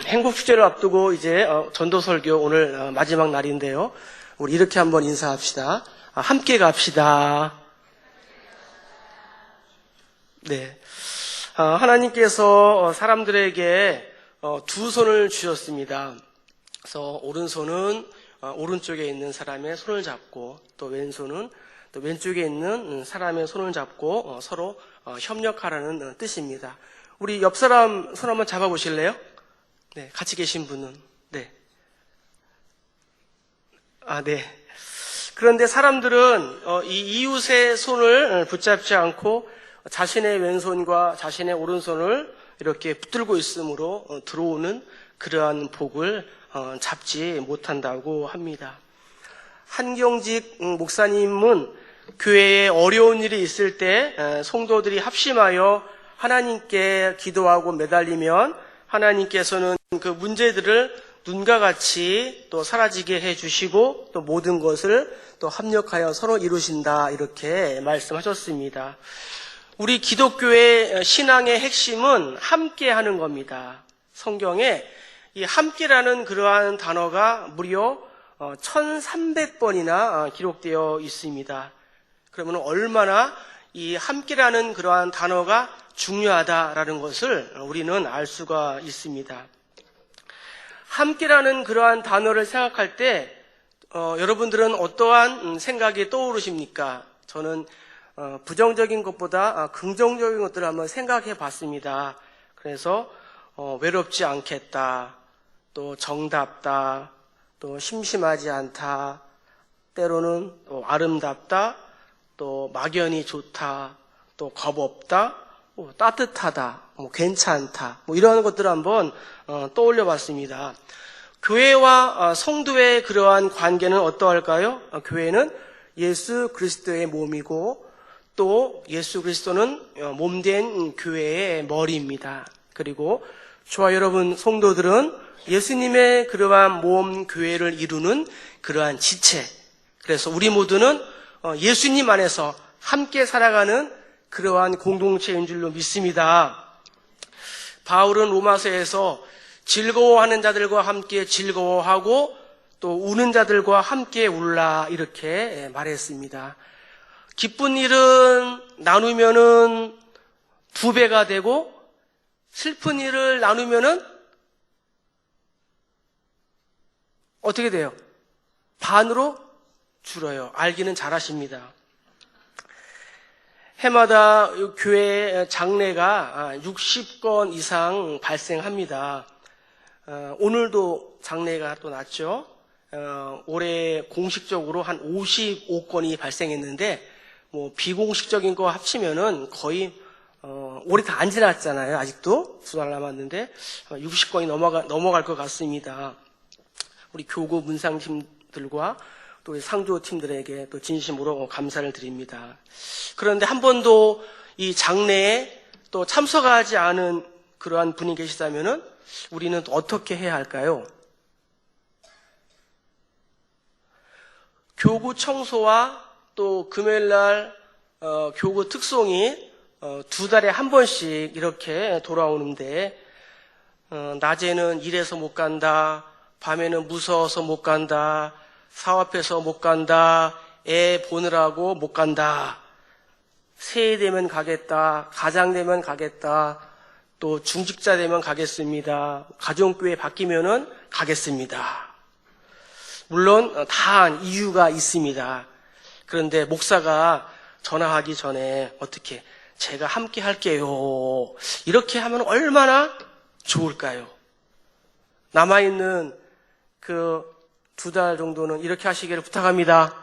행복 축제를 앞두고 이제 전도 설교 오늘 마지막 날인데요. 우리 이렇게 한번 인사합시다. 함께 갑시다. 네. 하나님께서 사람들에게 두 손을 주셨습니다. 그래서 오른손은 오른쪽에 있는 사람의 손을 잡고, 또 왼손은 또 왼쪽에 있는 사람의 손을 잡고 서로 협력하라는 뜻입니다. 우리 옆 사람 손 한번 잡아보실래요? 네, 같이 계신 분은. 네. 네. 그런데 사람들은 이 이웃의 손을 붙잡지 않고 자신의 왼손과 자신의 오른손을 이렇게 붙들고 있으므로 들어오는 그러한 복을 잡지 못한다고 합니다. 한경직 목사님은 교회에 어려운 일이 있을 때 성도들이 합심하여 하나님께 기도하고 매달리면 하나님께서는 그 문제들을 눈과 같이 또 사라지게 해주시고 또 모든 것을 또 합력하여 서로 이루신다, 이렇게 말씀하셨습니다. 우리 기독교의 신앙의 핵심은 함께 하는 겁니다. 성경에 이 함께라는 그러한 단어가 무려 1300번이나 기록되어 있습니다. 그러면 얼마나 이 함께라는 그러한 단어가 중요하다라는 것을 우리는 알 수가 있습니다. 함께라는 그러한 단어를 생각할 때 여러분들은 어떠한 생각이 떠오르십니까? 저는 부정적인 것보다 긍정적인 것들을 한번 생각해 봤습니다. 그래서 외롭지 않겠다, 또 정답다, 또 심심하지 않다, 때로는 또 아름답다, 또 막연히 좋다, 또 겁없다, 따뜻하다, 괜찮다, 이런 것들을 한번 떠올려 봤습니다. 교회와 성도의 그러한 관계는 어떠할까요? 교회는 예수 그리스도의 몸이고 또 예수 그리스도는 몸된 교회의 머리입니다. 그리고 저와 여러분 성도들은 예수님의 그러한 몸 교회를 이루는 그러한 지체, 그래서 우리 모두는 예수님 안에서 함께 살아가는 그러한 공동체인 줄로 믿습니다. 바울은 로마서에서 즐거워하는 자들과 함께 즐거워하고 또 우는 자들과 함께 울라, 이렇게 말했습니다. 기쁜 일은 나누면은 2배가 되고 슬픈 일을 나누면은 어떻게 돼요? 반으로 줄어요. 알기는 잘하십니다. 해마다 교회 장례가 60건 이상 발생합니다. 오늘도 장례가 또 났죠. 올해 공식적으로 한 55건이 발생했는데 비공식적인 거 합치면은 거의 올해 다 안 지났잖아요. 아직도 2달 남았는데 60건이 넘어갈 것 같습니다. 우리 교구 문상팀들과 또 우리 상조팀들에게 또 진심으로 감사를 드립니다. 그런데 한 번도 이 장례에 또 참석하지 않은 그러한 분이 계시다면은 우리는 어떻게 해야 할까요? 교구 청소와 또 금요일날 교구 특송이 2달에 한 번씩 이렇게 돌아오는데 낮에는 일해서 못 간다, 밤에는 무서워서 못 간다, 사업해서 못 간다, 애 보느라고 못 간다, 새해 되면 가겠다, 가장 되면 가겠다, 또 중직자 되면 가겠습니다, 가정교회 바뀌면은 가겠습니다. 물론 다 이유가 있습니다. 그런데 목사가 전화하기 전에 어떻게 제가 함께 할게요, 이렇게 하면 얼마나 좋을까요? 남아있는 그 2달 정도는 이렇게 하시기를 부탁합니다.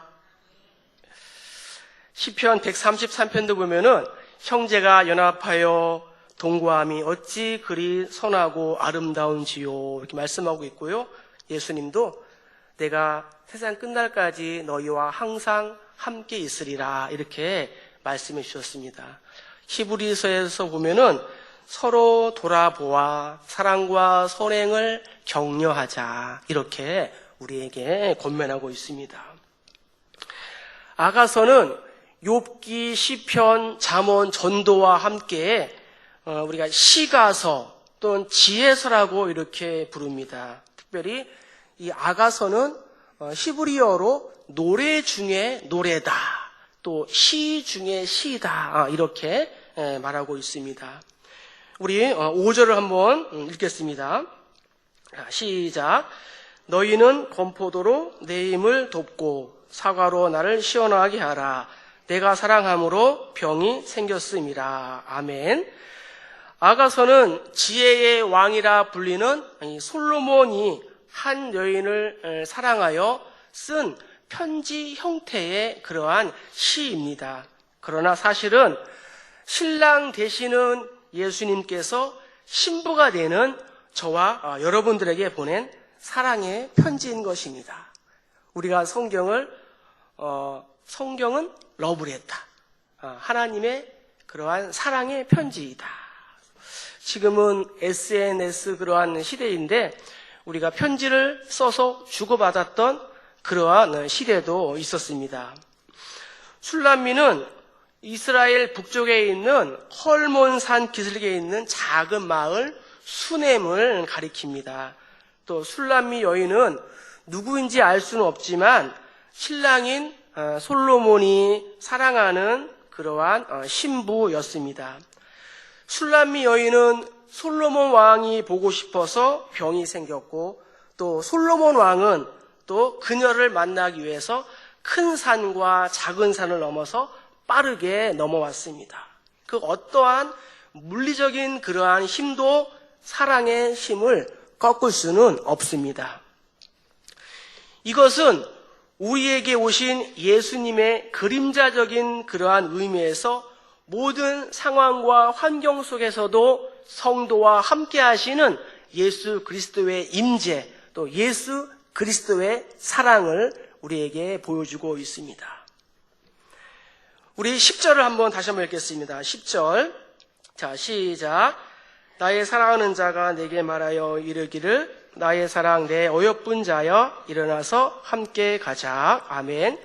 시편 133편도 보면은 형제가 연합하여 동거함이 어찌 그리 선하고 아름다운지요, 이렇게 말씀하고 있고요. 예수님도 내가 세상 끝날까지 너희와 항상 함께 있으리라, 이렇게 말씀해 주셨습니다. 히브리서에서 보면은 서로 돌아보아 사랑과 선행을 격려하자, 이렇게 우리에게 권면하고 있습니다. 아가서는 욥기, 시편, 잠언, 전도와 함께 우리가 시가서, 또는 지혜서라고 이렇게 부릅니다. 특별히 이 아가서는 히브리어로 노래 중에 노래다, 또 시 중에 시다, 이렇게 말하고 있습니다. 우리 5절을 한번 읽겠습니다. 시작. 너희는 건포도로 내 힘을 돕고 사과로 나를 시원하게 하라. 내가 사랑함으로 병이 생겼음이라. 아멘. 아가서는 지혜의 왕이라 불리는 솔로몬이 한 여인을 사랑하여 쓴 편지 형태의 그러한 시입니다. 그러나 사실은 신랑 되시는 예수님께서 신부가 되는 저와 여러분들에게 보낸 사랑의 편지인 것입니다. 우리가 성경은 러브레터, 하나님의 그러한 사랑의 편지이다. 지금은 SNS 그러한 시대인데 우리가 편지를 써서 주고받았던 그러한 시대도 있었습니다. 술람미는 이스라엘 북쪽에 있는 헐몬산 기슭에 있는 작은 마을 수넴을 가리킵니다. 또 술람미 여인은 누구인지 알 수는 없지만 신랑인 솔로몬이 사랑하는 그러한 신부였습니다. 술람미 여인은 솔로몬 왕이 보고 싶어서 병이 생겼고, 또 솔로몬 왕은 또 그녀를 만나기 위해서 큰 산과 작은 산을 넘어서 빠르게 넘어왔습니다. 그 어떠한 물리적인 그러한 힘도 사랑의 힘을 꺾을 수는 없습니다. 이것은 우리에게 오신 예수님의 그림자적인 그러한 의미에서 모든 상황과 환경 속에서도 성도와 함께 하시는 예수 그리스도의 임재, 또 예수 그리스도의 사랑을 우리에게 보여주고 있습니다. 우리 10절을 한번 다시 한번 읽겠습니다. 10절. 자, 시작. 나의 사랑하는 자가 내게 말하여 이르기를 나의 사랑 내 어여쁜 자여 일어나서 함께 가자. 아멘.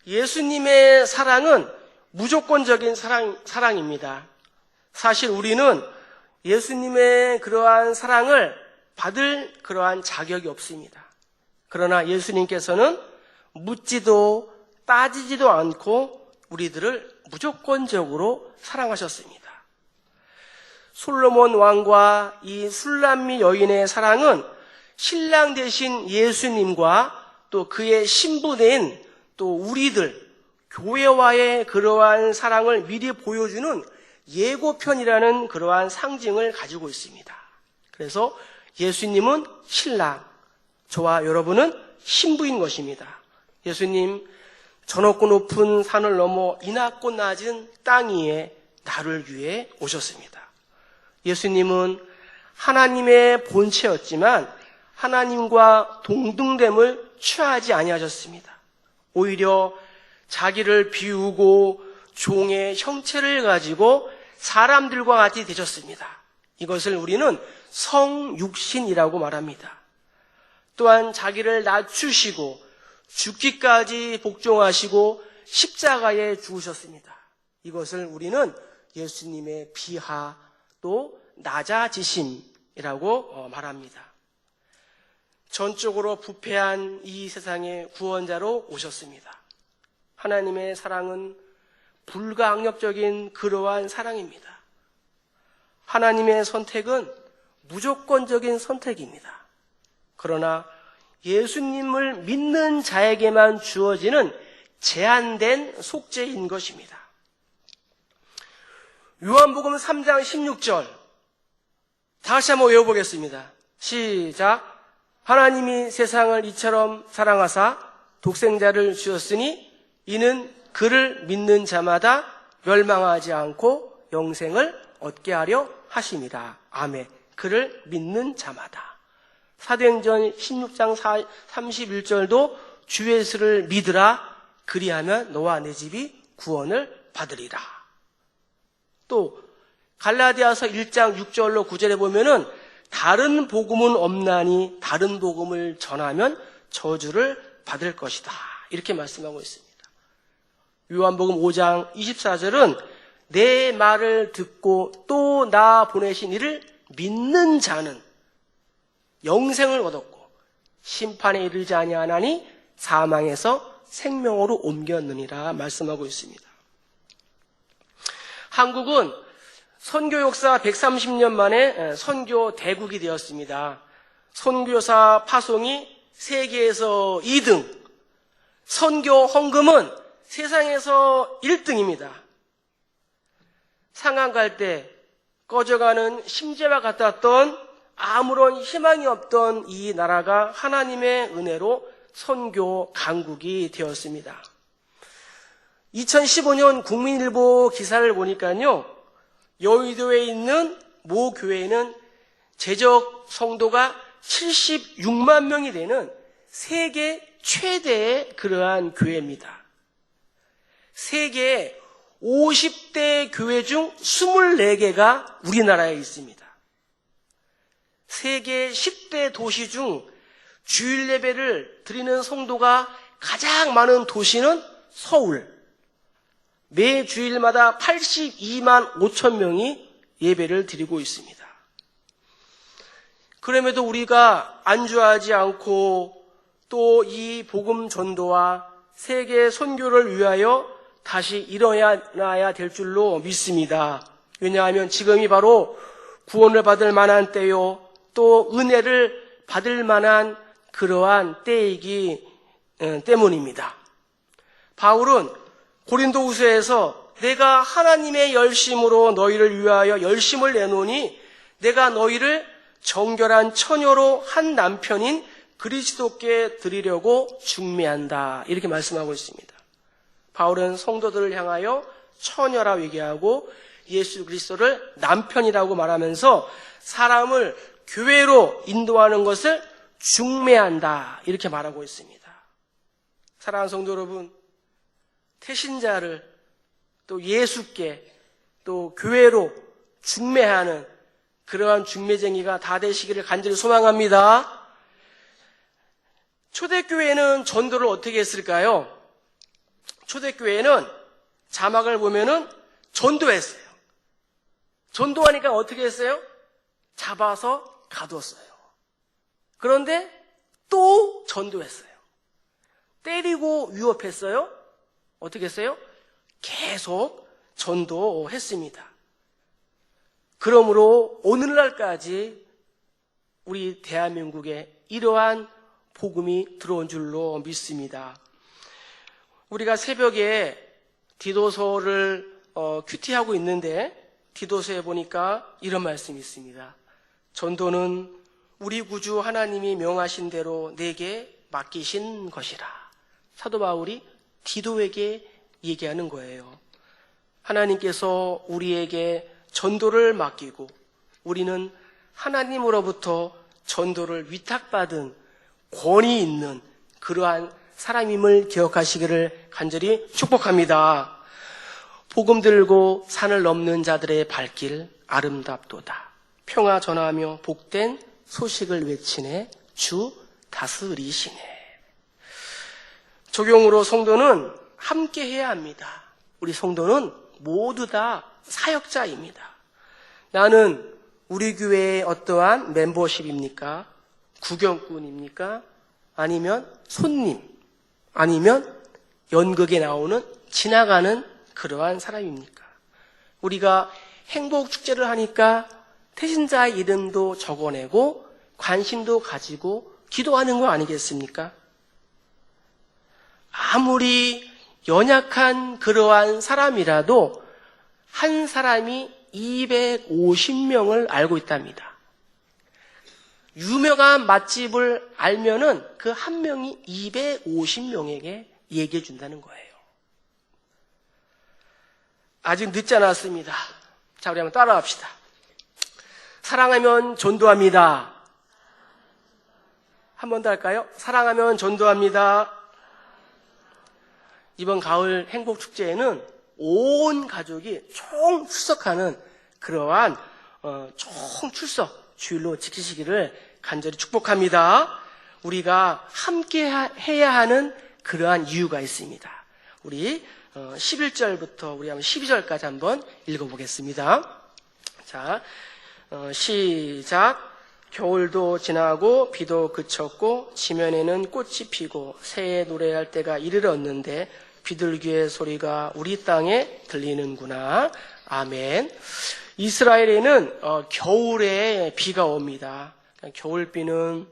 예수님의 사랑은 무조건적인 사랑입니다. 사실 우리는 예수님의 그러한 사랑을 받을 그러한 자격이 없습니다. 그러나 예수님께서는 묻지도 따지지도 않고 우리들을 무조건적으로 사랑하셨습니다. 솔로몬 왕과 이 술람미 여인의 사랑은 신랑 되신 예수님과 또 그의 신부된 또 우리들 교회와의 그러한 사랑을 미리 보여주는 예고편이라는 그러한 상징을 가지고 있습니다. 그래서 예수님은 신랑, 저와 여러분은 신부인 것입니다. 예수님, 저 높고 높은 산을 넘어 이 낮고 낮은 땅 위에 나를 위해 오셨습니다. 예수님은 하나님의 본체였지만 하나님과 동등됨을 취하지 아니하셨습니다. 오히려 자기를 비우고 종의 형체를 가지고 사람들과 같이 되셨습니다. 이것을 우리는 성육신이라고 말합니다. 또한 자기를 낮추시고 죽기까지 복종하시고 십자가에 죽으셨습니다. 이것을 우리는 예수님의 비하 또 낮아지심이라고 말합니다. 전적으로 부패한 이 세상의 구원자로 오셨습니다. 하나님의 사랑은 불가항력적인 그러한 사랑입니다. 하나님의 선택은 무조건적인 선택입니다. 그러나 예수님을 믿는 자에게만 주어지는 제한된 속죄인 것입니다. 요한복음 3장 16절 다시 한번 외워보겠습니다. 시작. 하나님이 세상을 이처럼 사랑하사 독생자를 주었으니 이는 그를 믿는 자마다 멸망하지 않고 영생을 얻게 하려 하심이라. 아멘. 그를 믿는 자마다. 사도행전 16장 31절도 주 예수를 믿으라. 그리하면 너와 내 집이 구원을 받으리라. 또 갈라디아서 1장 6절로 9절에 보면은 다른 복음은 없나니 다른 복음을 전하면 저주를 받을 것이다. 이렇게 말씀하고 있습니다. 요한복음 5장 24절은 내 말을 듣고 또 나 보내신 이를 믿는 자는 영생을 얻었고 심판에 이르지 아니하나니 사망에서 생명으로 옮겼느니라 말씀하고 있습니다. 한국은 선교 역사 130년 만에 선교 대국이 되었습니다. 선교사 파송이 세계에서 2등, 선교 헌금은 세상에서 1등입니다. 상한 갈 때 꺼져가는 심재와 같았던 아무런 희망이 없던 이 나라가 하나님의 은혜로 선교 강국이 되었습니다. 2015년 국민일보 기사를 보니까요, 여의도에 있는 모 교회는 재적 성도가 76만 명이 되는 세계 최대의 그러한 교회입니다. 세계 50대 교회 중 24개가 우리나라에 있습니다. 세계 10대 도시 중 주일 예배를 드리는 성도가 가장 많은 도시는 서울. 매 주일마다 82만 5천 명이 예배를 드리고 있습니다. 그럼에도 우리가 안주하지 않고 또 이 복음 전도와 세계 선교를 위하여 다시 일어나야 될 줄로 믿습니다. 왜냐하면 지금이 바로 구원을 받을 만한 때요, 또 은혜를 받을 만한 그러한 때이기 때문입니다. 바울은 고린도후서에서 내가 하나님의 열심으로 너희를 위하여 열심을 내노니 내가 너희를 정결한 처녀로 한 남편인 그리스도께 드리려고 중매한다, 이렇게 말씀하고 있습니다. 바울은 성도들을 향하여 처녀라고 얘기하고 예수 그리스도를 남편이라고 말하면서 사람을 교회로 인도하는 것을 중매한다, 이렇게 말하고 있습니다. 사랑하는 성도 여러분, 태신자를 또 예수께 또 교회로 중매하는 그러한 중매쟁이가 다 되시기를 간절히 소망합니다. 초대교회는 전도를 어떻게 했을까요? 초대교회는 자막을 보면은 전도했어요. 전도하니까 어떻게 했어요? 잡아서 가두었어요. 그런데 또 전도했어요. 때리고 위협했어요. 어떻게 했어요? 계속 전도했습니다. 그러므로 오늘날까지 우리 대한민국에 이러한 복음이 들어온 줄로 믿습니다. 우리가 새벽에 디도서를 큐티하고 있는데 디도서에 보니까 이런 말씀이 있습니다. 전도는 우리 구주 하나님이 명하신 대로 내게 맡기신 것이라. 사도 바울이 디도에게 얘기하는 거예요. 하나님께서 우리에게 전도를 맡기고 우리는 하나님으로부터 전도를 위탁받은 권위 있는 그러한 사람임을 기억하시기를 간절히 축복합니다. 복음 들고 산을 넘는 자들의 발길 아름답도다. 평화 전하며 복된 소식을 외치네 주 다스리시네. 적용으로 성도는 함께 해야 합니다. 우리 성도는 모두 다 사역자입니다. 나는 우리 교회의 어떠한 멤버십입니까? 구경꾼입니까? 아니면 손님? 아니면 연극에 나오는 지나가는 그러한 사람입니까? 우리가 행복축제를 하니까 태신자의 이름도 적어내고 관심도 가지고 기도하는 거 아니겠습니까? 아무리 연약한 그러한 사람이라도 한 사람이 250명을 알고 있답니다. 유명한 맛집을 알면은 그 한 명이 250명에게 얘기해 준다는 거예요. 아직 늦지 않았습니다. 자, 우리 한번 따라합시다. 사랑하면 전도합니다. 한 번 더 할까요? 사랑하면 전도합니다. 이번 가을 행복축제에는 온 가족이 총 출석하는 그러한 총 출석 주일로 지키시기를 간절히 축복합니다. 우리가 함께 해야 하는 그러한 이유가 있습니다. 우리 11절부터 우리 한번 12절까지 한번 읽어보겠습니다. 자, 시작. 겨울도 지나고 비도 그쳤고 지면에는 꽃이 피고 새해 노래할 때가 이르렀는데 비둘기의 소리가 우리 땅에 들리는구나. 아멘. 이스라엘에는 겨울에 비가 옵니다. 겨울비는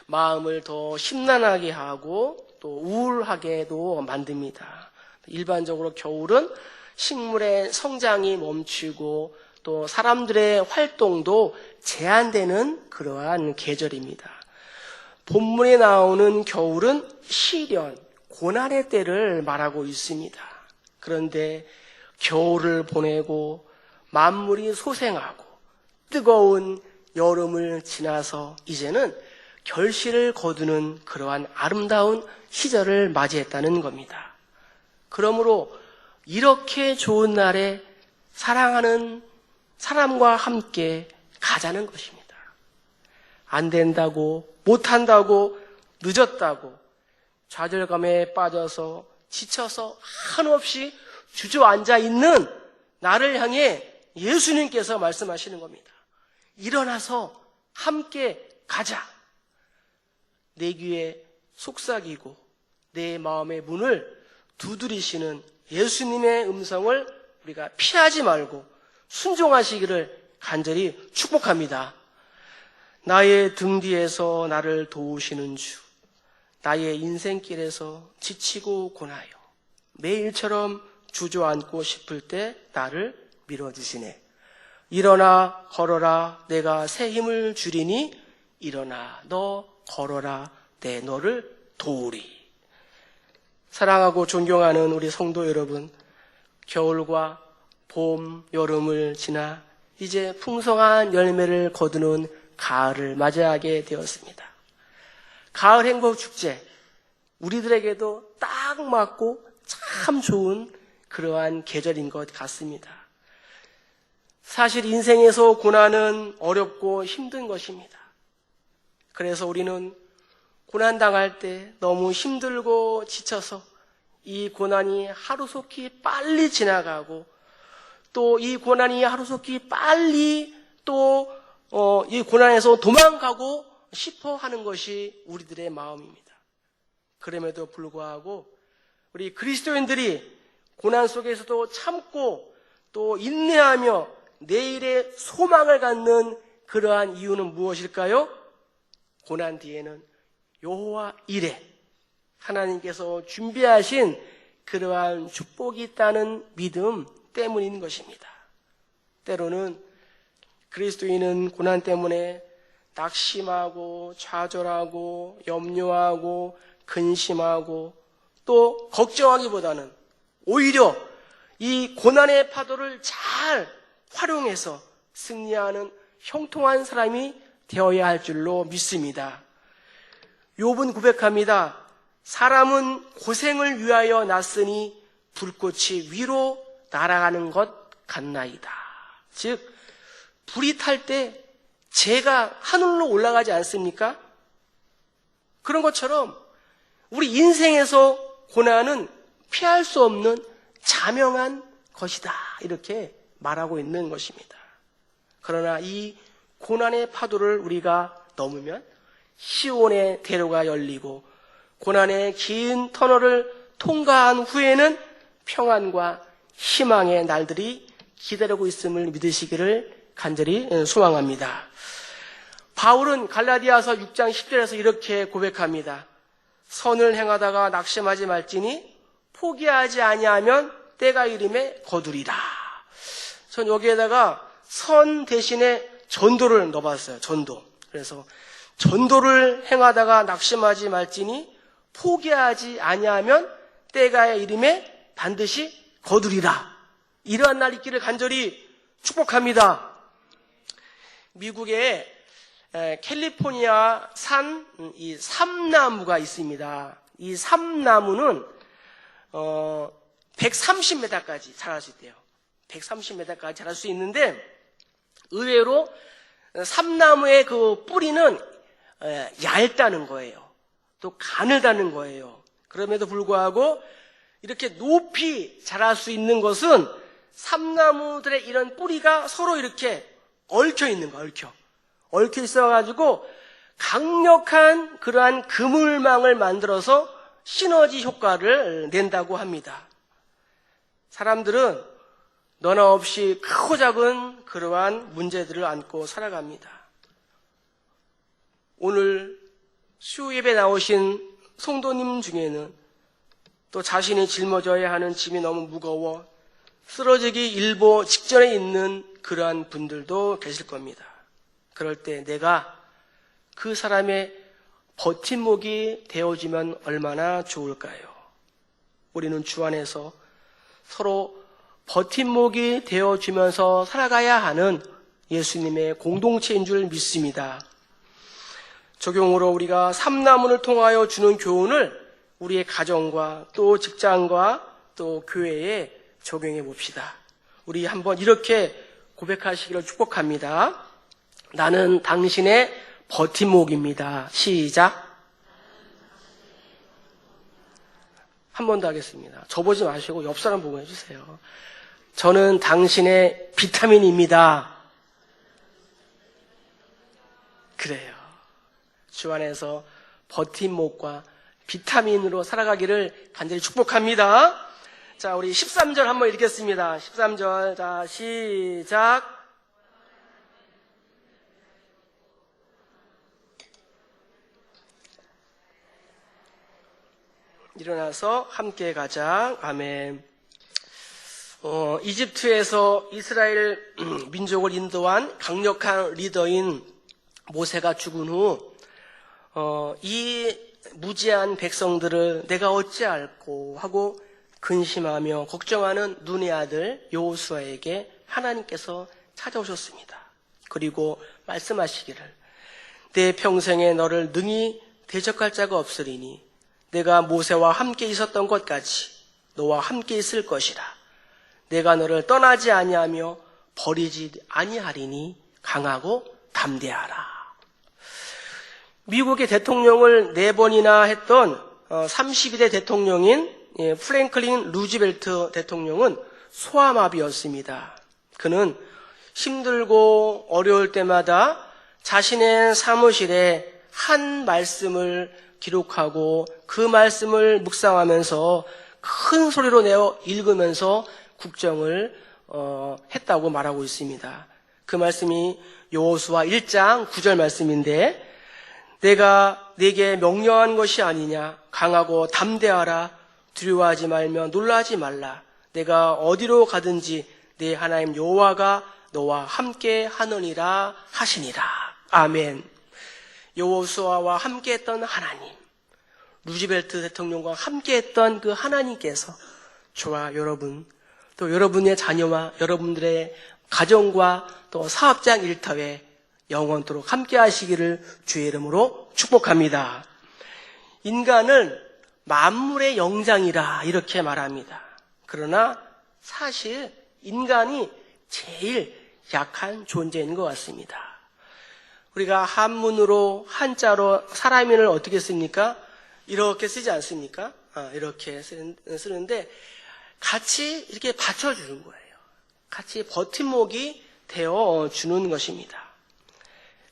마음을 더 심란하게 하고 또 우울하게도 만듭니다. 일반적으로 겨울은 식물의 성장이 멈추고 또 사람들의 활동도 제한되는 그러한 계절입니다. 본문에 나오는 겨울은 시련, 고난의 때를 말하고 있습니다. 그런데 겨울을 보내고 만물이 소생하고 뜨거운 여름을 지나서 이제는 결실을 거두는 그러한 아름다운 시절을 맞이했다는 겁니다. 그러므로 이렇게 좋은 날에 사랑하는 사람과 함께 가자는 것입니다. 안 된다고, 못한다고, 늦었다고, 좌절감에 빠져서 지쳐서 한없이 주저앉아 있는 나를 향해 예수님께서 말씀하시는 겁니다. 일어나서 함께 가자. 내 귀에 속삭이고 내 마음의 문을 두드리시는 예수님의 음성을 우리가 피하지 말고 순종하시기를 간절히 축복합니다. 나의 등 뒤에서 나를 도우시는 주, 나의 인생길에서 지치고 고나요 매일처럼 주저앉고 싶을 때 나를 밀어주시네. 일어나 걸어라 내가 새 힘을 주리니 일어나 너 걸어라 내 너를 도우리. 사랑하고 존경하는 우리 성도 여러분, 겨울과 봄, 여름을 지나 이제 풍성한 열매를 거두는 가을을 맞이하게 되었습니다. 가을 행복축제, 우리들에게도 딱 맞고 참 좋은 그러한 계절인 것 같습니다. 사실 인생에서 고난은 어렵고 힘든 것입니다. 그래서 우리는 고난당할 때 너무 힘들고 지쳐서 이 고난이 하루속히 빨리 지나가고 또 이 고난이 하루속히 빨리 또 이 고난에서 도망가고 싶어 하는 것이 우리들의 마음입니다. 그럼에도 불구하고 우리 그리스도인들이 고난 속에서도 참고 또 인내하며 내일의 소망을 갖는 그러한 이유는 무엇일까요? 고난 뒤에는 여호와 이레, 하나님께서 준비하신 그러한 축복이 있다는 믿음 때문인 것입니다. 때로는 그리스도인은 고난 때문에 낙심하고 좌절하고 염려하고 근심하고 또 걱정하기보다는 오히려 이 고난의 파도를 잘 활용해서 승리하는 형통한 사람이 되어야 할 줄로 믿습니다. 욥은 고백합니다. 사람은 고생을 위하여 났으니 불꽃이 위로 날아가는 것 같나이다. 즉 불이 탈 때 재가 하늘로 올라가지 않습니까? 그런 것처럼 우리 인생에서 고난은 피할 수 없는 자명한 것이다. 이렇게 말하고 있는 것입니다. 그러나 이 고난의 파도를 우리가 넘으면 시온의 대로가 열리고 고난의 긴 터널을 통과한 후에는 평안과 희망의 날들이 기다리고 있음을 믿으시기를 간절히 소망합니다. 바울은 갈라디아서 6장 10절에서 이렇게 고백합니다. 선을 행하다가 낙심하지 말지니 포기하지 아니하면 때가 이름에 거두리라. 전 여기에다가 선 대신에 전도를 넣어봤어요. 전도. 그래서 전도를 행하다가 낙심하지 말지니 포기하지 아니하면 때가 이름에 반드시 거두리라. 이러한 날 있기를 간절히 축복합니다. 미국의 캘리포니아 산 이 삼나무가 있습니다. 이 삼나무는 130m까지 자랄 수 있대요. 130m까지 자랄 수 있는데 의외로 삼나무의 그 뿌리는 얇다는 거예요. 또 가늘다는 거예요. 그럼에도 불구하고 이렇게 높이 자랄 수 있는 것은 삼나무들의 이런 뿌리가 서로 이렇게 얽혀 있는 거야, 얽혀 있어가지고 강력한 그러한 그물망을 만들어서 시너지 효과를 낸다고 합니다. 사람들은 너나 없이 크고 작은 그러한 문제들을 안고 살아갑니다. 오늘 수요예배 나오신 성도님 중에는 또 자신이 짊어져야 하는 짐이 너무 무거워 쓰러지기 일보 직전에 있는 그러한 분들도 계실 겁니다. 그럴 때 내가 그 사람의 버팀목이 되어주면 얼마나 좋을까요? 우리는 주 안에서 서로 버팀목이 되어주면서 살아가야 하는 예수님의 공동체인 줄 믿습니다. 적용으로 우리가 삼나문을 통하여 주는 교훈을 우리의 가정과 또 직장과 또 교회에 적용해 봅시다. 우리 한번 이렇게 고백하시기를 축복합니다. 나는 당신의 버팀목입니다. 시작. 한 번 더 하겠습니다. 저 보지 마시고 옆 사람 보고 해주세요. 저는 당신의 비타민입니다. 그래요. 주 안에서 버팀목과 비타민으로 살아가기를 간절히 축복합니다. 자, 우리 13절 한번 읽겠습니다. 13절. 자, 시작. 일어나서 함께 가자. 아멘. 이집트에서 이스라엘 민족을 인도한 강력한 리더인 모세가 죽은 후, 이 무지한 백성들을 내가 어찌할꼬 하고 근심하며 걱정하는 눈의 아들 여호수아에게 하나님께서 찾아오셨습니다. 그리고 말씀하시기를 내 평생에 너를 능히 대적할 자가 없으리니 내가 모세와 함께 있었던 것같이 너와 함께 있을 것이라. 내가 너를 떠나지 아니하며 버리지 아니하리니 강하고 담대하라. 미국의 대통령을 4번이나 했던 32대 대통령인 프랭클린 루즈벨트 대통령은 소아마비였습니다. 그는 힘들고 어려울 때마다 자신의 사무실에 한 말씀을 기록하고 그 말씀을 묵상하면서 큰 소리로 내어 읽으면서 국정을 했다고 말하고 있습니다. 그 말씀이 여호수아 1장 9절 말씀인데 내가 네게 명령한 것이 아니냐 강하고 담대하라 두려워하지 말며 놀라지 말라 내가 어디로 가든지 네 하나님 여호와가 너와 함께 하느니라 하시니라. 아멘. 여호수아와 함께했던 하나님, 루즈벨트 대통령과 함께했던 그 하나님께서 저와 여러분, 또 여러분의 자녀와 여러분들의 가정과 또 사업장 일터에 영원토록 함께 하시기를 주의 이름으로 축복합니다. 인간은 만물의 영장이라 이렇게 말합니다. 그러나 사실 인간이 제일 약한 존재인 것 같습니다. 우리가 한문으로 한자로 사람인을 어떻게 씁니까? 이렇게 쓰지 않습니까? 이렇게 쓰는데 같이 이렇게 받쳐주는 거예요. 같이 버팀목이 되어주는 것입니다.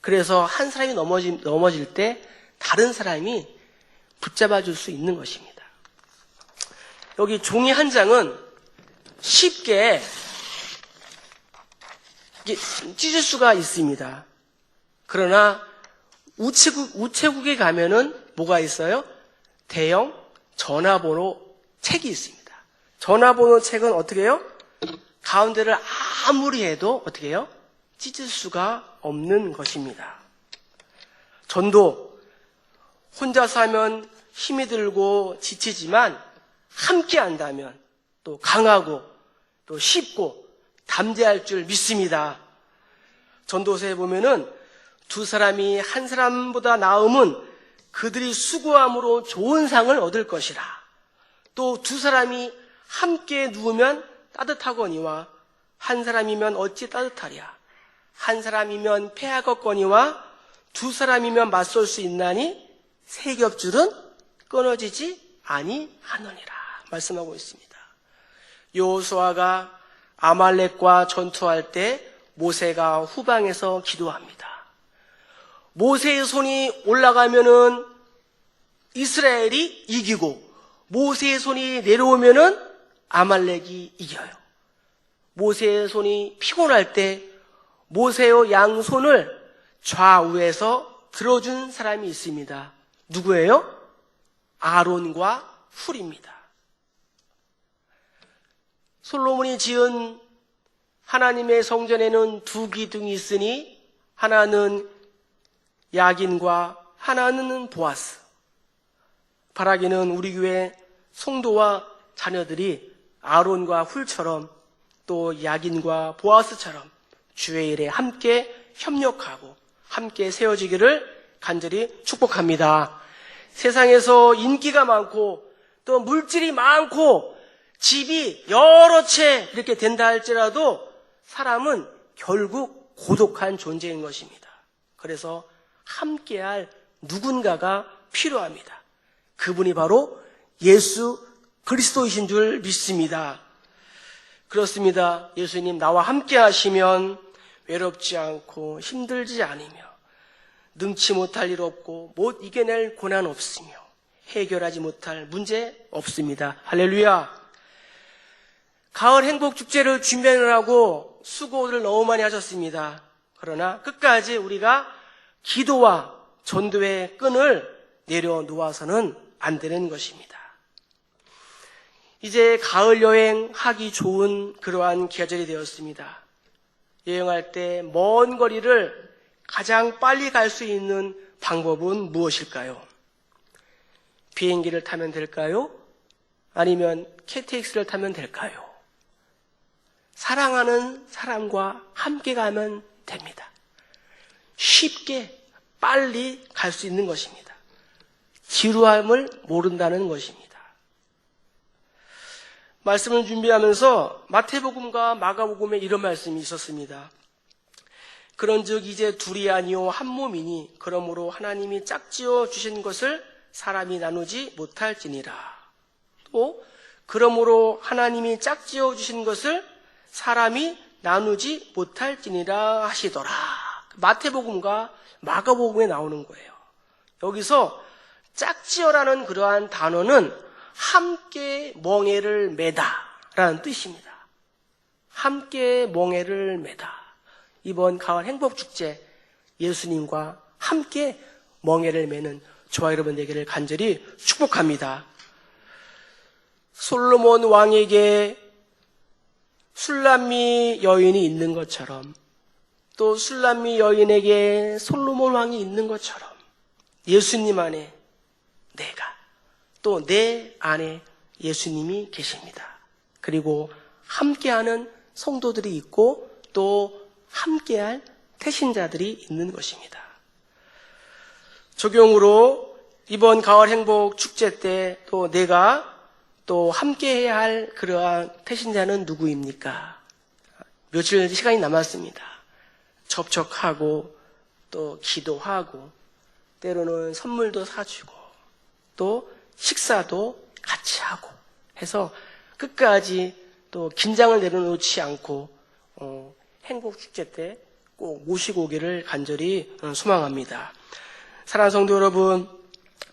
그래서 한 사람이 넘어질 때 다른 사람이 붙잡아줄 수 있는 것입니다. 여기 종이 한 장은 쉽게 찢을 수가 있습니다. 그러나 우체국에 가면은 뭐가 있어요? 대형 전화번호 책이 있습니다. 전화번호 책은 어떻게 해요? 가운데를 아무리 해도 어떻게 해요? 찢을 수가 없는 것입니다. 전도 혼자서 하면 힘이 들고 지치지만 함께 한다면 또 강하고 또 쉽고 담대할 줄 믿습니다. 전도서에 보면은 두 사람이 한 사람보다 나음은 그들이 수고함으로 좋은 상을 얻을 것이라. 또 두 사람이 함께 누우면 따뜻하거니와 한 사람이면 어찌 따뜻하랴. 한 사람이면 패하겠거니와 두 사람이면 맞설 수 있나니 세 겹줄은 끊어지지 아니하느니라 말씀하고 있습니다. 여호수아가 아말렉과 전투할 때 모세가 후방에서 기도합니다. 모세의 손이 올라가면은 이스라엘이 이기고 모세의 손이 내려오면은 아말렉이 이겨요. 모세의 손이 피곤할 때 모세의 양손을 좌우에서 들어준 사람이 있습니다. 누구예요? 아론과 훌입니다. 솔로몬이 지은 하나님의 성전에는 두 기둥이 있으니 하나는 야긴과 하나는 보아스. 바라기는 우리 교회 성도와 자녀들이 아론과 훌처럼 또 야긴과 보아스처럼 주의 일에 함께 협력하고 함께 세워지기를 간절히 축복합니다. 세상에서 인기가 많고 또 물질이 많고 집이 여러 채 이렇게 된다 할지라도 사람은 결국 고독한 존재인 것입니다. 그래서 함께할 누군가가 필요합니다. 그분이 바로 예수 그리스도이신 줄 믿습니다. 그렇습니다. 예수님 나와 함께 하시면 외롭지 않고 힘들지 않으며 능치 못할 일 없고 못 이겨낼 고난 없으며 해결하지 못할 문제 없습니다. 할렐루야. 가을 행복축제를 준비하느라고 수고를 너무 많이 하셨습니다. 그러나 끝까지 우리가 기도와 전도의 끈을 내려놓아서는 안 되는 것입니다. 이제 가을 여행하기 좋은 그러한 계절이 되었습니다. 여행할 때 먼 거리를 가장 빨리 갈 수 있는 방법은 무엇일까요? 비행기를 타면 될까요? 아니면 KTX를 타면 될까요? 사랑하는 사람과 함께 가면 됩니다. 쉽게 빨리 갈 수 있는 것입니다. 지루함을 모른다는 것입니다. 말씀을 준비하면서 마태복음과 마가복음에 이런 말씀이 있었습니다. 그런즉 이제 둘이 아니요 한 몸이니 그러므로 하나님이 짝지어 주신 것을 사람이 나누지 못할지니라. 또 그러므로 하나님이 짝지어 주신 것을 사람이 나누지 못할지니라 하시더라. 마태복음과 마가복음에 나오는 거예요. 여기서 짝지어라는 그러한 단어는 함께 멍에를 매다라는 뜻입니다. 함께 멍에를 매다. 이번 가을 행복축제 예수님과 함께 멍에를 매는 저와 여러분 되기를 간절히 축복합니다. 솔로몬 왕에게 술람미 여인이 있는 것처럼 또 술람미 여인에게 솔로몬 왕이 있는 것처럼 예수님 안에 내가 또 내 안에 예수님이 계십니다. 그리고 함께하는 성도들이 있고 또 함께할 태신자들이 있는 것입니다. 적용으로 이번 가을 행복 축제 때 또 내가 또 함께해야 할 그러한 태신자는 누구입니까? 며칠 시간이 남았습니다. 접촉하고 또 기도하고 때로는 선물도 사주고 또 식사도 같이 하고 해서 끝까지 또 긴장을 내려놓지 않고 행복축제 때 꼭 모시고 오기를 간절히 소망합니다. 사랑하는 성도 여러분,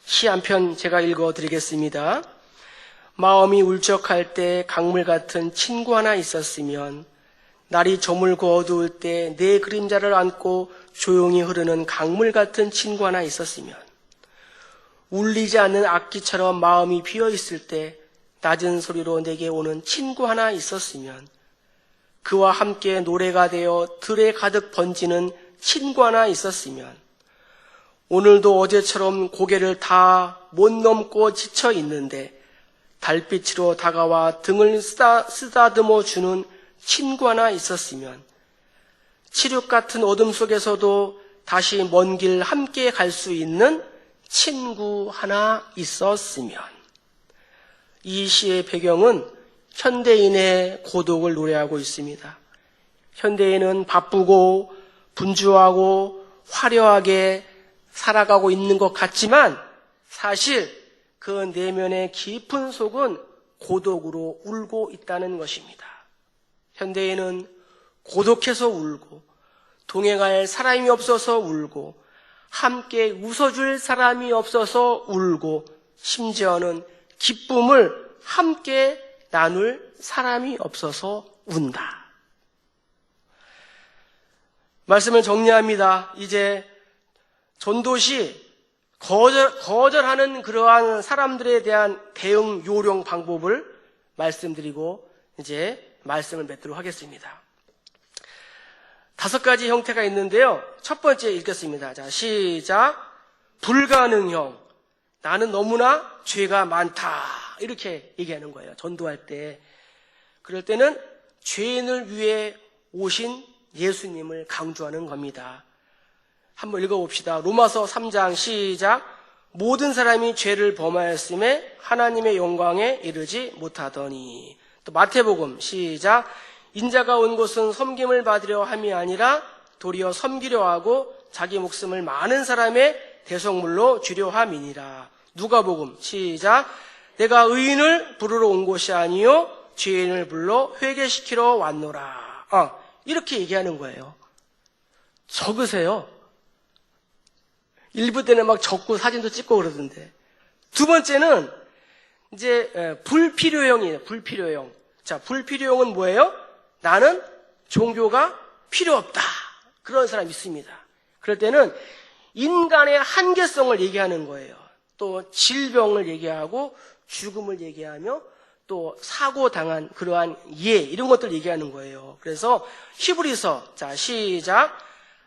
시 한 편 제가 읽어드리겠습니다. 마음이 울적할 때 강물 같은 친구 하나 있었으면 날이 저물고 어두울 때 내 그림자를 안고 조용히 흐르는 강물 같은 친구 하나 있었으면 울리지 않는 악기처럼 마음이 비어있을 때 낮은 소리로 내게 오는 친구 하나 있었으면 그와 함께 노래가 되어 들에 가득 번지는 친구 하나 있었으면 오늘도 어제처럼 고개를 다 못 넘고 지쳐 있는데 달빛으로 다가와 등을 쓰다듬어 주는 친구 하나 있었으면 칠흑 같은 어둠 속에서도 다시 먼 길 함께 갈 수 있는 친구 하나 있었으면. 이 시의 배경은 현대인의 고독을 노래하고 있습니다. 현대인은 바쁘고 분주하고 화려하게 살아가고 있는 것 같지만 사실 그 내면의 깊은 속은 고독으로 울고 있다는 것입니다. 현대인은 고독해서 울고, 동행할 사람이 없어서 울고, 함께 웃어줄 사람이 없어서 울고, 심지어는 기쁨을 함께 나눌 사람이 없어서 운다. 말씀을 정리합니다. 이제 전도시 거절하는 그러한 사람들에 대한 대응 요령 방법을 말씀드리고 이제 말씀을 맺도록 하겠습니다. 5가지 형태가 있는데요. 첫 번째 읽겠습니다. 자, 시작. 불가능형. 나는 너무나 죄가 많다. 이렇게 얘기하는 거예요. 전도할 때. 그럴 때는 죄인을 위해 오신 예수님을 강조하는 겁니다. 한번 읽어봅시다. 로마서 3장 시작. 모든 사람이 죄를 범하였음에 하나님의 영광에 이르지 못하더니. 또 마태복음 시작. 인자가 온 곳은 섬김을 받으려 함이 아니라 도리어 섬기려 하고 자기 목숨을 많은 사람의 대속물로 주려 함이니라. 누가복음 시작. 내가 의인을 부르러 온 곳이 아니요 죄인을 불러 회개시키러 왔노라. 이렇게 얘기하는 거예요. 적으세요. 일부 때는 막 적고 사진도 찍고 그러던데. 두 번째는 이제 불필요형이에요. 불필요형. 자, 불필요형은 뭐예요? 나는 종교가 필요 없다. 그런 사람이 있습니다. 그럴 때는 인간의 한계성을 얘기하는 거예요. 또 질병을 얘기하고 죽음을 얘기하며 또 사고당한 그러한 이런 것들 얘기하는 거예요. 그래서 히브리서 자 시작.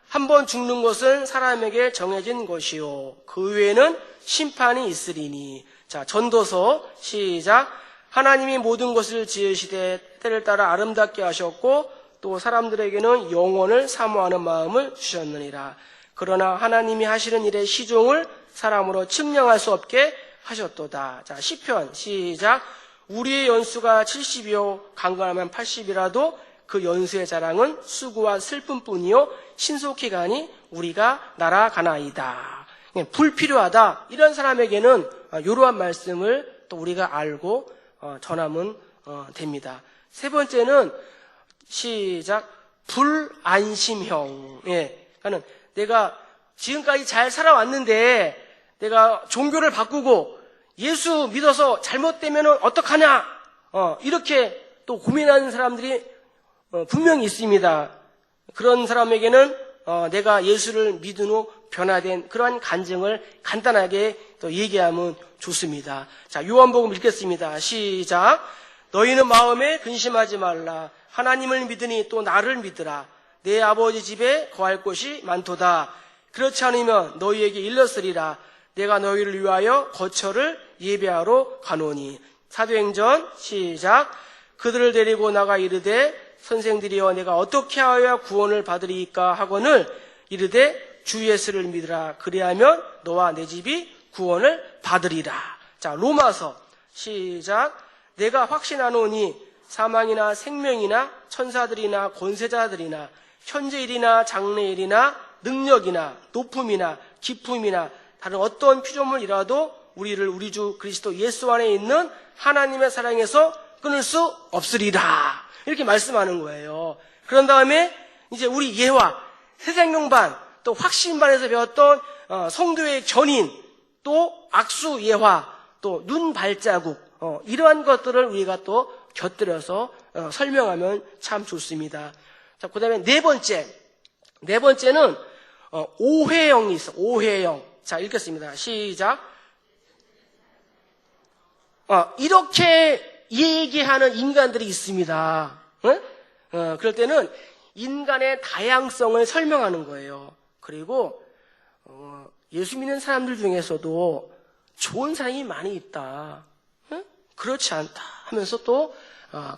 한번 죽는 것은 사람에게 정해진 것이요 그 외에는 심판이 있으리니. 자 전도서 시작. 하나님이 모든 것을 지으시되 때를 따라 아름답게 하셨고 또 사람들에게는 영원을 사모하는 마음을 주셨느니라. 그러나 하나님이 하시는 일의 시종을 사람으로 측량할 수 없게 하셨도다. 자 시편 시작. 우리의 연수가 70이요 강건하면 80이라도 그 연수의 자랑은 수고와 슬픔뿐이요 신속히 가니 우리가 날아가나이다. 불필요하다. 이런 사람에게는 이러한 말씀을 또 우리가 알고 전하면 됩니다. 세 번째는 시작. 불안심형. 그러니까 내가 지금까지 잘 살아왔는데 내가 종교를 바꾸고 예수 믿어서 잘못되면 어떡하냐? 이렇게 또 고민하는 사람들이 분명히 있습니다. 그런 사람에게는 내가 예수를 믿은 후 변화된 그러한 간증을 간단하게 또 얘기하면 좋습니다. 자, 요한복음 읽겠습니다. 시작. 너희는 마음에 근심하지 말라. 하나님을 믿으니 또 나를 믿으라. 내 아버지 집에 거할 곳이 많도다. 그렇지 않으면 너희에게 일렀으리라. 내가 너희를 위하여 거처를 예배하러 가노니. 사도행전 시작. 그들을 데리고 나가 이르되 선생들이여 내가 어떻게 하여야 구원을 받으리이까 하거늘 이르되 주 예수를 믿으라. 그리하면 너와 내 집이 구원을 받으리라. 자 로마서 시작. 내가 확신하노니 사망이나 생명이나 천사들이나 권세자들이나 현재일이나 장래일이나 능력이나 높음이나 기품이나 다른 어떤 피조물이라도 우리를 우리 주 그리스도 예수 안에 있는 하나님의 사랑에서 끊을 수 없으리라. 이렇게 말씀하는 거예요. 그런 다음에 이제 우리 예화, 새생명반, 또 확신반에서 배웠던 성도의 견인, 또 악수 예화, 또 눈 발자국, 이러한 것들을 우리가 또 곁들여서 설명하면 참 좋습니다. 자, 그 다음에 네 번째는 오해형이 있어. 오해형. 자, 읽겠습니다. 시작. 이렇게 얘기하는 인간들이 있습니다. 그럴 때는 인간의 다양성을 설명하는 거예요. 그리고 예수 믿는 사람들 중에서도 좋은 사람이 많이 있다. 그렇지 않다 하면서 또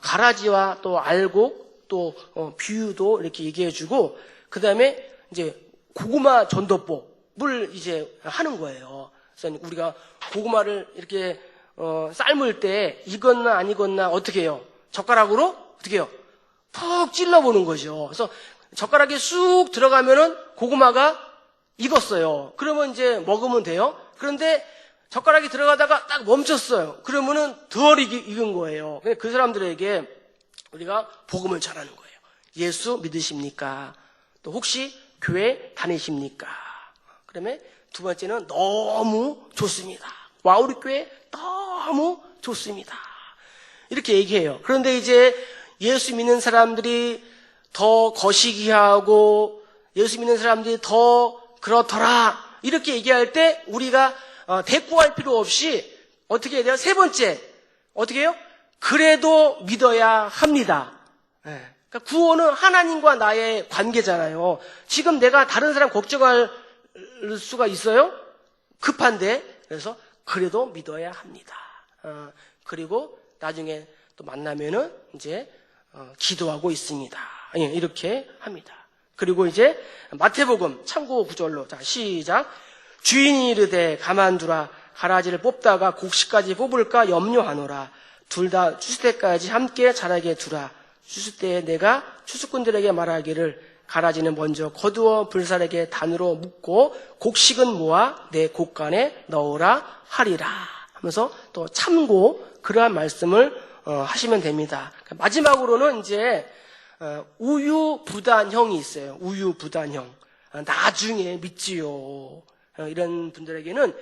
가라지와 또 알곡 또 비유도 이렇게 얘기해주고 그 다음에 이제 고구마 전도법을 이제 하는 거예요. 그래서 우리가 고구마를 이렇게 삶을 때 익었나 안 익었나 어떻게 해요? 젓가락으로 어떻게 해요? 푹 찔러보는 거죠. 그래서 젓가락에 쑥 들어가면은 고구마가 익었어요. 그러면 이제 먹으면 돼요. 그런데 젓가락이 들어가다가 딱 멈췄어요. 그러면은 덜 익은 거예요. 그 사람들에게 우리가 복음을 전하는 거예요. 예수 믿으십니까? 또 혹시 교회 다니십니까? 그다음에 두 번째는 너무 좋습니다. 와, 우리 교회 너무 좋습니다. 이렇게 얘기해요. 그런데 이제 예수 믿는 사람들이 더 거시기하고 예수 믿는 사람들이 더 그렇더라 이렇게 얘기할 때 우리가 대꾸할 필요 없이 어떻게 해야 돼요? 세 번째 어떻게 해요? 그래도 믿어야 합니다. 그러니까 구원은 하나님과 나의 관계잖아요. 지금 내가 다른 사람 걱정할 수가 있어요? 급한데. 그래서 그래도 믿어야 합니다. 그리고 나중에 또 만나면은 이제 기도하고 있습니다. 이렇게 합니다. 그리고 이제 마태복음 참고 구절로 자 시작. 주인이 이르되 가만두라. 가라지를 뽑다가 곡식까지 뽑을까 염려하노라. 둘 다 추수 때까지 함께 자라게 두라. 추수 때에 내가 추수꾼들에게 말하기를 가라지는 먼저 거두어 불살에게 단으로 묶고 곡식은 모아 내 곡간에 넣으라 하리라 하면서 또 참고 그러한 말씀을 하시면 됩니다. 마지막으로는 이제 우유부단형이 있어요. 우유부단형. 나중에 믿지요. 이런 분들에게는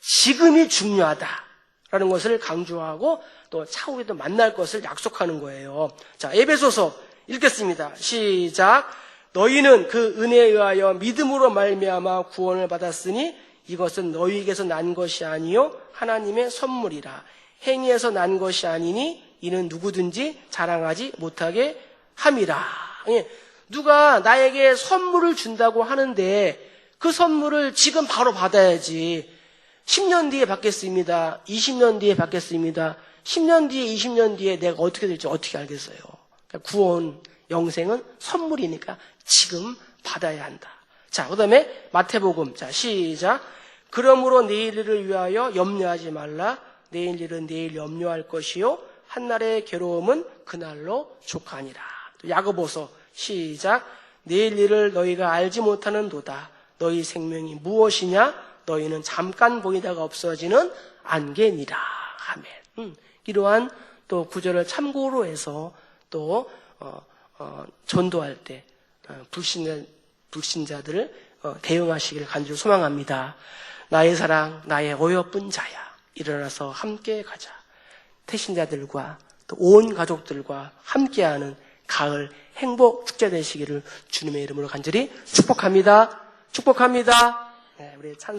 지금이 중요하다라는 것을 강조하고 또 차후에도 만날 것을 약속하는 거예요. 자, 에베소서 읽겠습니다. 시작. 너희는 그 은혜에 의하여 믿음으로 말미암아 구원을 받았으니 이것은 너희에게서 난 것이 아니요 하나님의 선물이라. 행위에서 난 것이 아니니 이는 누구든지 자랑하지 못하게 함이라. 누가 나에게 선물을 준다고 하는데 그 선물을 지금 바로 받아야지. 10년 뒤에 받겠습니다. 20년 뒤에 받겠습니다. 10년 뒤에 20년 뒤에 내가 어떻게 될지 어떻게 알겠어요. 그러니까 구원, 영생은 선물이니까 지금 받아야 한다. 자, 그 다음에 마태복음. 자, 시작. 그러므로 내일 일을 위하여 염려하지 말라. 내일 일은 내일 염려할 것이요 한날의 괴로움은 그날로 족하니라. 야고보서 시작. 내일 일을 너희가 알지 못하는도다. 너희 생명이 무엇이냐? 너희는 잠깐 보이다가 없어지는 안개니라. 아멘. 이러한 또 구절을 참고로 해서 또 전도할 때 불신자들을 대응하시기를 간절히 소망합니다. 나의 사랑, 나의 어여쁜 자야. 일어나서 함께 가자. 태신자들과 또 온 가족들과 함께하는 가을 행복 축제 되시기를 주님의 이름으로 간절히 축복합니다. 축복합니다. 우리 찬